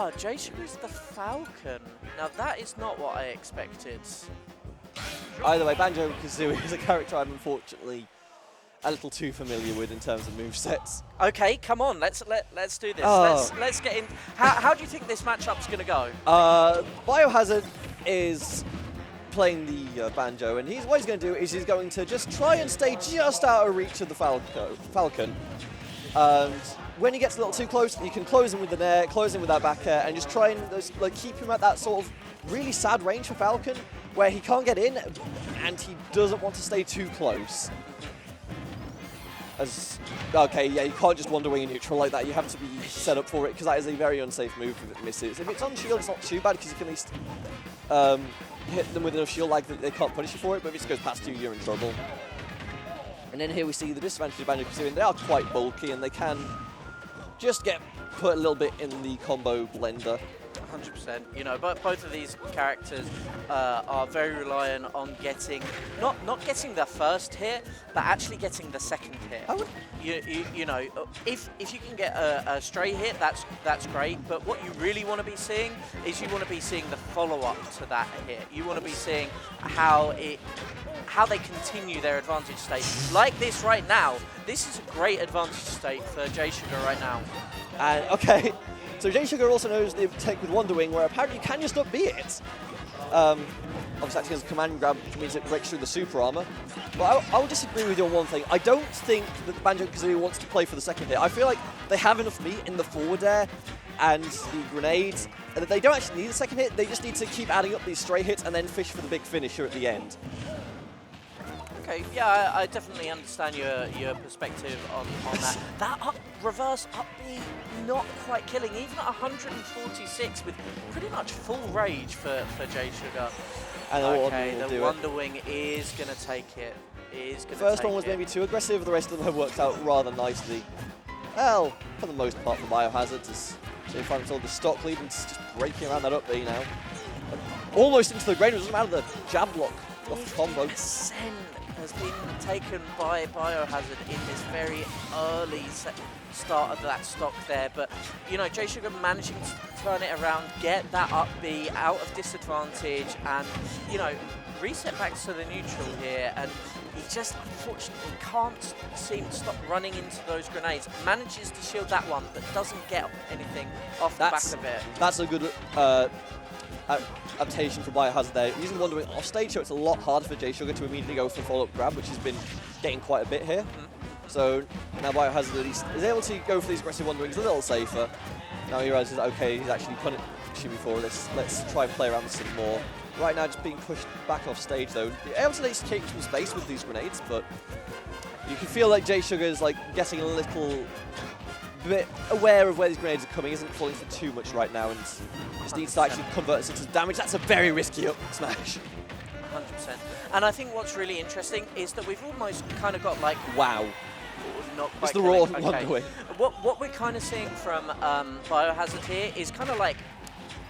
Oh, JSugar is the Falcon. Now that is not what I expected. Either way, Banjo-Kazooie is a character I'm unfortunately a little too familiar with in terms of movesets. Okay, come on, let's do this. Oh. Let's get in. How do you think this matchup's gonna go? Biohazard is playing the Banjo, and what he's going to do is he's going to just try and stay just out of reach of the Falcon. And when he gets a little too close, you can close him with the nair, close him with that back air, and just try and keep him at that sort of really sad range for Falcon, where he can't get in, and he doesn't want to stay too close. Okay, yeah, you can't just Wonder Wing in neutral like that. You have to be set up for it, because that is a very unsafe move if it misses. If it's on shield, it's not too bad, because you can at least hit them with enough shield lag that they can't punish you for it, but if it just goes past you, you're in trouble. And then here we see the disadvantage of Banjo-Kazooie. They are quite bulky, and they can just get put a little bit in the combo blender. 100%. You know, but both of these characters are very reliant on getting not getting the first hit, but actually getting the second hit. You know, if you can get a stray hit, that's great. But what you really want to be seeing is you want to be seeing the follow-up to that hit. You want to be seeing how they continue their advantage state. Like this right now. This is a great advantage state for JSugar right now. And okay. So JSugar also knows the tech with Wonder Wing, where apparently you can just not beat it. Obviously acting as a command grab means it breaks through the super armor. But I will disagree with you on one thing. I don't think that Banjo-Kazooie wants to play for the second hit. I feel like they have enough meat in the forward air and the grenades, and that they don't actually need a second hit. They just need to keep adding up these stray hits and then fish for the big finisher at the end. Okay, yeah, I definitely understand your perspective on that. That reverse up B not quite killing, even at 146 with pretty much full rage for JSugar. And okay, the Wonder Wing is going to take it. The first one was maybe too aggressive, the rest of them have worked out rather nicely. Well, for the most part for Biohazard, as they find themselves the stock lead and just breaking around that up B now. Almost into the grade, it doesn't matter the jab block off the combo. Has been taken by Biohazard in this very early start of that stock there, but you know, JSugar managing to turn it around, get that up B out of disadvantage, and you know, reset back to the neutral here, and he just unfortunately can't seem to stop running into those grenades. Manages to shield that one, but doesn't get anything off the back of it. That's a good adaptation for Biohazard there. Using Wonder Wing off stage, so it's a lot harder for JSugar to immediately go for follow-up grab, which has been getting quite a bit here. So now Biohazard at least is able to go for these aggressive Wonder Wings a little safer. Now he realizes, okay, he's actually punishing me for this. Let's try and play around with some more. Right now, just being pushed back off stage though. You're able to at least take some space with these grenades, but you can feel like JSugar is like getting a little bit aware of where these grenades are coming, isn't falling for too much right now, and just needs to actually convert this into damage. That's a very risky up smash. 100%. And I think what's really interesting is that we've almost kind of got like, wow. Not quite it's the raw Wonder Wing. What we're kind of seeing from Biohazard here is kind of like,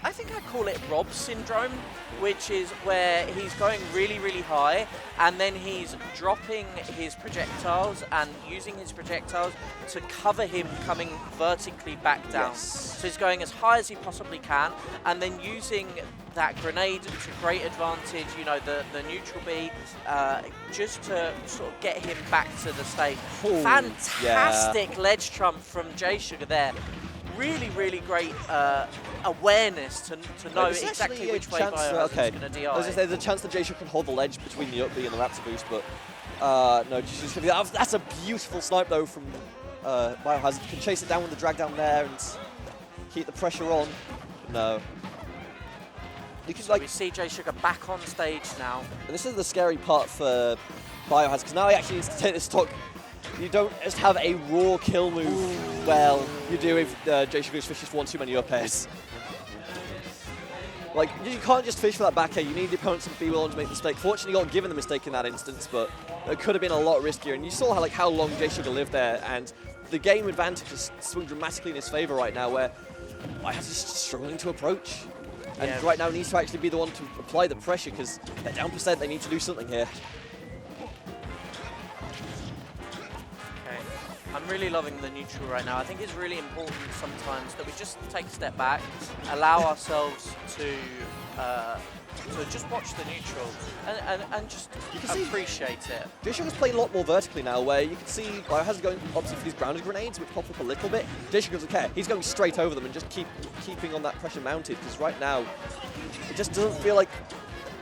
I think I call it Rob syndrome, which is where he's going really, really high, and then he's dropping his projectiles and using his projectiles to cover him coming vertically back down. Yes. So he's going as high as he possibly can, and then using that grenade to great advantage, you know, the neutral B, just to sort of get him back to the stage. Ooh, fantastic ledge trump from JSugar there. Really, really great awareness to know exactly which way Biohazard's going to DI. There's a chance that JSugar can hold the ledge between the up B and the Raptor boost, but no, that's a beautiful snipe though from Biohazard. Can chase it down with the drag down there and keep the pressure on. No. You can, so we see JSugar back on stage now. And this is the scary part for Biohazard, because now he actually needs to take this stock. You don't just have a raw kill move. Ooh. Well, you do if JSugar's fish just one too many up airs. Like, you can't just fish for that back air. You need the opponent to be willing to make the mistake. Fortunately, you got given the mistake in that instance, but it could have been a lot riskier. And you saw how long JSugar lived there, and the game advantage has swung dramatically in his favor right now, where Biohazard's just struggling to approach. And right now needs to actually be the one to apply the pressure, because they're down %, they need to do something here. Okay, I'm really loving the neutral right now. I think it's really important sometimes that we just take a step back, allow ourselves to just watch the neutral and just appreciate it. JSugar's playing a lot more vertically now, where you can see biohazard going obviously for these grounded grenades, which pop up a little bit. JSugar doesn't care. He's going straight over them and just keeping on that pressure mounted, because right now it just doesn't feel like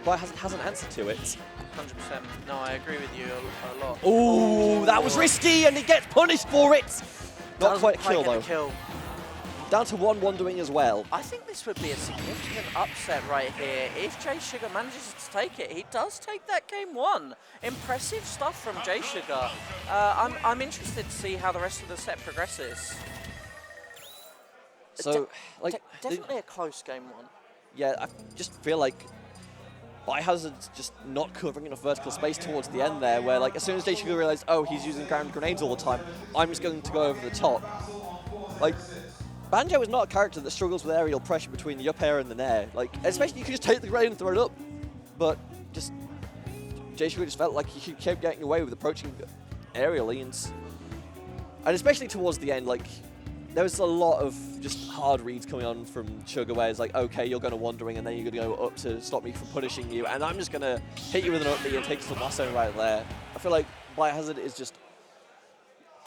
biohazard has an answer to it. 100%. No, I agree with you a lot. Ooh, that was risky, and he gets punished for it. Not quite a kill though. Kill. Down to 1 doing as well. I think this would be a significant upset right here. If JSugar manages to take it, he does take that game 1. Impressive stuff from JSugar. I'm interested to see how the rest of the set progresses. So, definitely a close game 1. Yeah, I just feel like biohazard's just not covering enough vertical space towards the end there, where like as soon as JSugar realized, oh, he's using ground grenades all the time, I'm just going to go over the top. Like, Banjo is not a character that struggles with aerial pressure between the up air and the nair. Like, especially you can just take the grenade and throw it up. But just JSugar just felt like he kept getting away with approaching aerially, and especially towards the end, like there was a lot of just hard reads coming on from Sugar, where it's like, okay, you're going to wandering, and then you're going to go up to stop me from punishing you, and I'm just going to hit you with an up B and take some lasso right there. I feel like biohazard is just.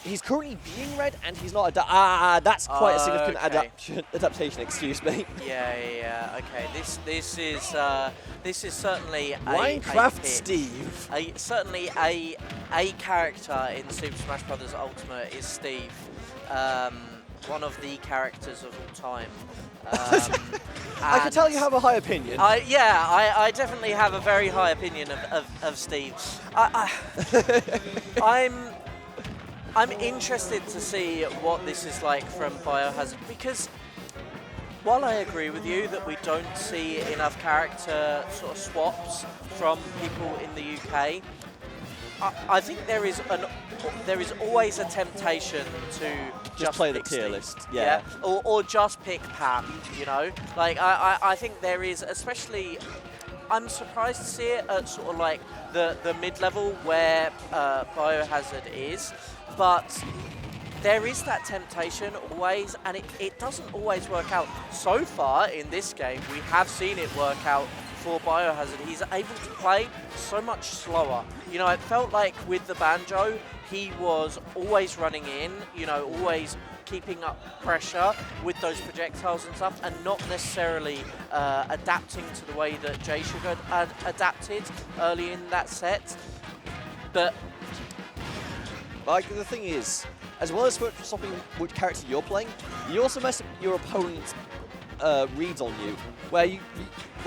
He's currently being read, and he's not that's quite a significant adaptation. Excuse me. Yeah. Okay. This is certainly Minecraft Steve. Certainly a character in Super Smash Bros. Ultimate is Steve. One of the characters of all time. I can tell you have a high opinion. I definitely have a very high opinion of Steve. I'm interested to see what this is like from Biohazard, because while I agree with you that we don't see enough character sort of swaps from people in the UK, I think there is always a temptation to just play the pick tier Steve. list, yeah. Or just pick Pam, you know? Like, I think there is, especially, I'm surprised to see it at sort of like the mid-level where Biohazard is, but there is that temptation always, and it doesn't always work out. So far in this game, we have seen it work out for Biohazard. He's able to play so much slower. You know, it felt like with the Banjo, he was always running in, you know, always keeping up pressure with those projectiles and stuff, and not necessarily adapting to the way that JSugar had adapted early in that set. But like, the thing is, as well as stopping which character you're playing, you also mess up your opponent's reads on you. Where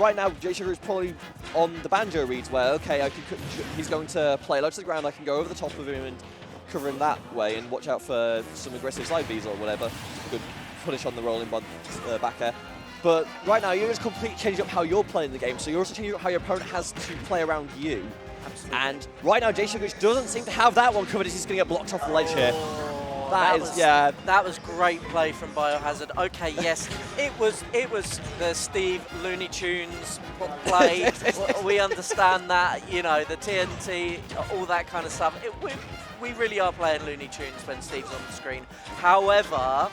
right now, JSugar is probably on the Banjo reads, where okay, he's going to play low to the ground. I can go over the top of him and cover him that way, and watch out for some aggressive side Bs or whatever. Good punish on the rolling back air. But right now, you're just completely changing up how you're playing the game. So you're also changing up how your opponent has to play around you. absolutely. And right now, JSugar doesn't seem to have that one covered, as he's going to get blocked off the ledge here. That was great play from Biohazard. Okay, yes, it was the Steve Looney Tunes play. We understand that, you know, the TNT, all that kind of stuff. We really are playing Looney Tunes when Steve's on the screen. However,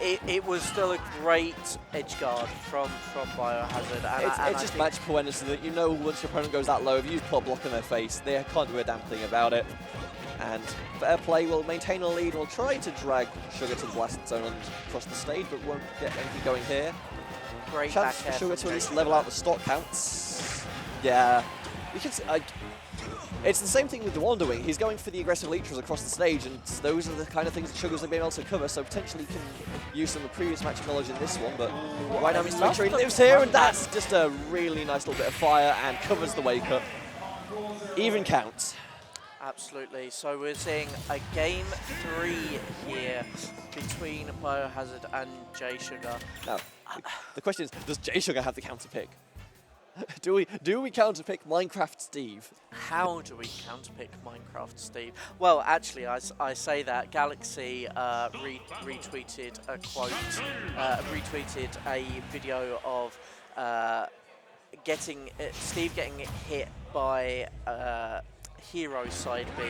it was still a great edge guard from Biohazard. It's just match awareness, so that you know once your opponent goes that low, if you put a block in their face, they can't do a damn thing about it. And Fair Play will maintain a lead, will try to drag Sugar to the blast zone and across the stage, but won't get anything going here. Great chance for Sugar to at least level out the stock counts. Yeah, you can see, it's the same thing with the Wandering. He's going for the aggressive leechers across the stage, and those are the kind of things that Sugar's been able to cover, so potentially he can use some of the previous match knowledge in this one, but right now Mr. Victory lives here, and that's just a really nice little bit of fire and covers the wake up. Even count. Absolutely. So we're seeing a game 3 here between Biohazard and JSugar. Now, the question is, does JSugar have the counter pick? Do we counter pick Minecraft Steve? How do we counter pick Minecraft Steve? Well, actually, I say that Galaxy retweeted a quote, retweeted a video of Steve getting hit by hero side B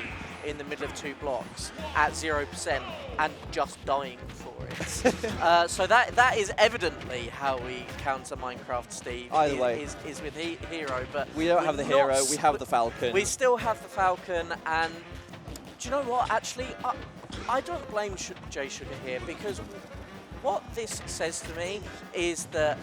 in the middle of 2 blocks at 0% and just dying for it. So that is evidently how we counter Minecraft, Steve. Either way. Is with hero, but We don't have the hero, we have the Falcon. We still have the Falcon, and do you know what? Actually, I don't blame JSugar here, because what this says to me is that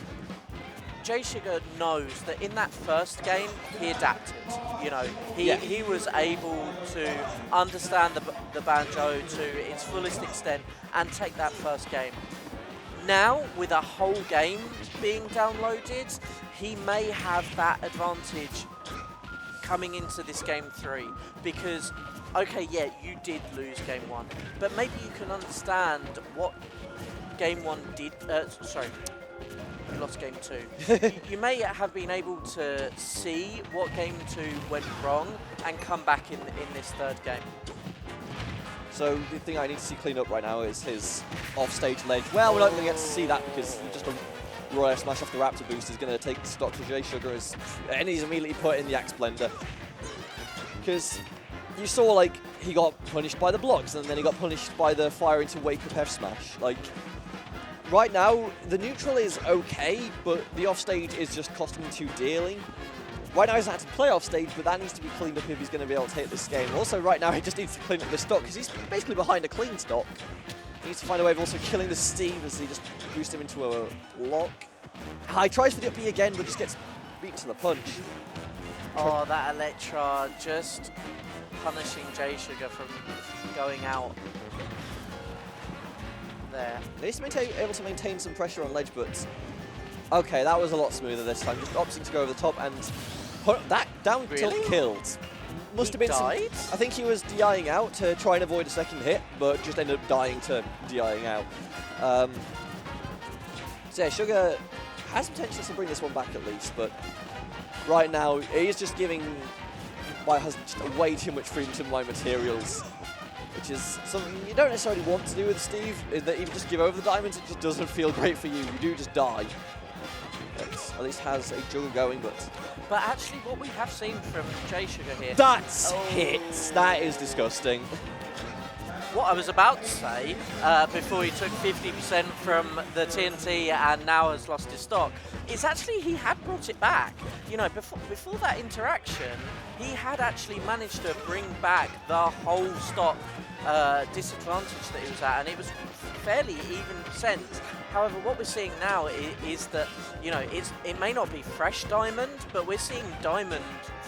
JSugar knows that in that first game he adapted. You know, he was able to understand the banjo to its fullest extent and take that first game. Now, with a whole game being downloaded, he may have that advantage coming into this game 3, because okay, yeah, you did lose game 1, but maybe you can understand what game 1 did. Sorry, you lost game 2. You may have been able to see what game 2 went wrong and come back in this third game. So the thing I need to see clean up right now is his off-stage ledge. Well, we're not going to get to see that because just a Roy smash off the Raptor boost is going to take stock to JSugar, and he's immediately put in the Axe Blender. Because you saw, like, he got punished by the blocks, and then he got punished by the fire into Wake Up F smash. Like, right now, the neutral is okay, but the offstage is just costing him too dearly. Right now, he's had to play offstage, but that needs to be cleaned up if he's going to be able to hit this game. Also, right now, he just needs to clean up the stock, because he's basically behind a clean stock. He needs to find a way of also killing the Steve as he just boosts him into a lock. He tries for the up B again, but just gets beat to the punch. Oh, that Electra just punishing JSugar from going out there. He needs to able to maintain some pressure on ledge, but okay, that was a lot smoother this time. Just opting to go over the top and put that down tilt killed. Must have been died? I think he was DIing out to try and avoid a second hit, but just ended up dying to DIing out. So yeah, Sugar has potential to bring this one back at least, but right now he's just giving biohazard just way too much freedom to mine materials, which is something you don't necessarily want to do with Steve, is that if you just give over the diamonds, it just doesn't feel great for you. You do just die. It at least has a juggle going, but actually what we have seen from JSugar here... That's hits! That is disgusting. What I was about to say, before he took 50% from the TNT and now has lost his stock, is actually he had brought it back. You know, before that interaction, he had actually managed to bring back the whole stock disadvantage that he was at, and it was fairly even percent. However, what we're seeing now is that, you know, it may not be fresh diamond, but we're seeing diamond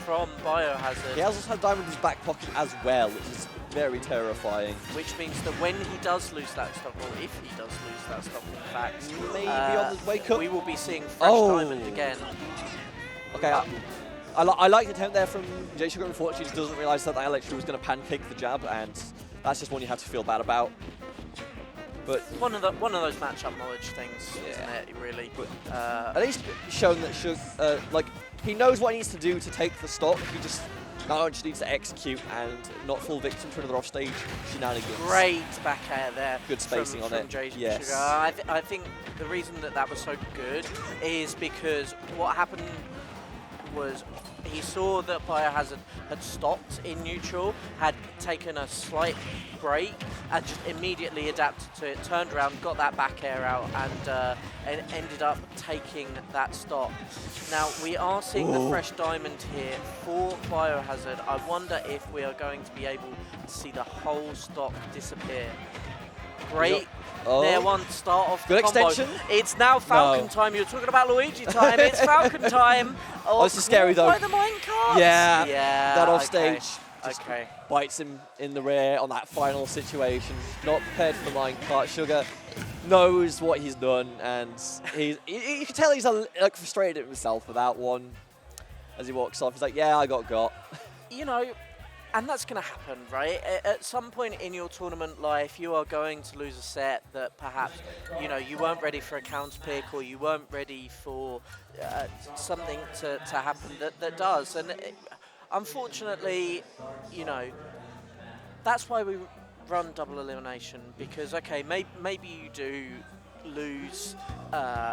from Biohazard. He also had diamond in his back pocket as well, which is very terrifying. Which means that when he does lose that stock, or if he does lose that stock, in fact, maybe on the wake up, we will be seeing fresh diamond again. Okay, I like the attempt there from JSugar. Unfortunately, just doesn't realise that Electra was going to pancake the jab, and that's just one you have to feel bad about. But one of those matchup knowledge things, isn't it? Really. But at least shown that Sugar, like, he knows what he needs to do to take the stock. He just needs to execute and not fall victim to another offstage shenanigans. Great back air there. Good spacing on it. JSugar. Yes. I think the reason that was so good is because what happened was he saw that Biohazard had stopped in neutral, had taken a slight break, and just immediately adapted to it, turned around, got that back air out, and ended up taking that stock. Now, we are seeing the fresh diamond here for Biohazard. I wonder if we are going to be able to see the whole stock disappear. Great. There one start off good combo. extension. It's now Falcon time. You're talking about Luigi time. It's Falcon time. Oh, this is scary though. By the minecart. Yeah. That off okay. stage just bites him in the rear on that final situation. Not prepared for the minecart. Sugar knows what he's done, and you can tell he's like frustrated at himself for that one. As he walks off, he's like, "Yeah, I got." You know. And that's going to happen, right? At some point in your tournament life, you are going to lose a set that perhaps, you know, you weren't ready for a counter pick, or you weren't ready for something to happen that does. And unfortunately, you know, that's why we run double elimination, because, okay, maybe you do lose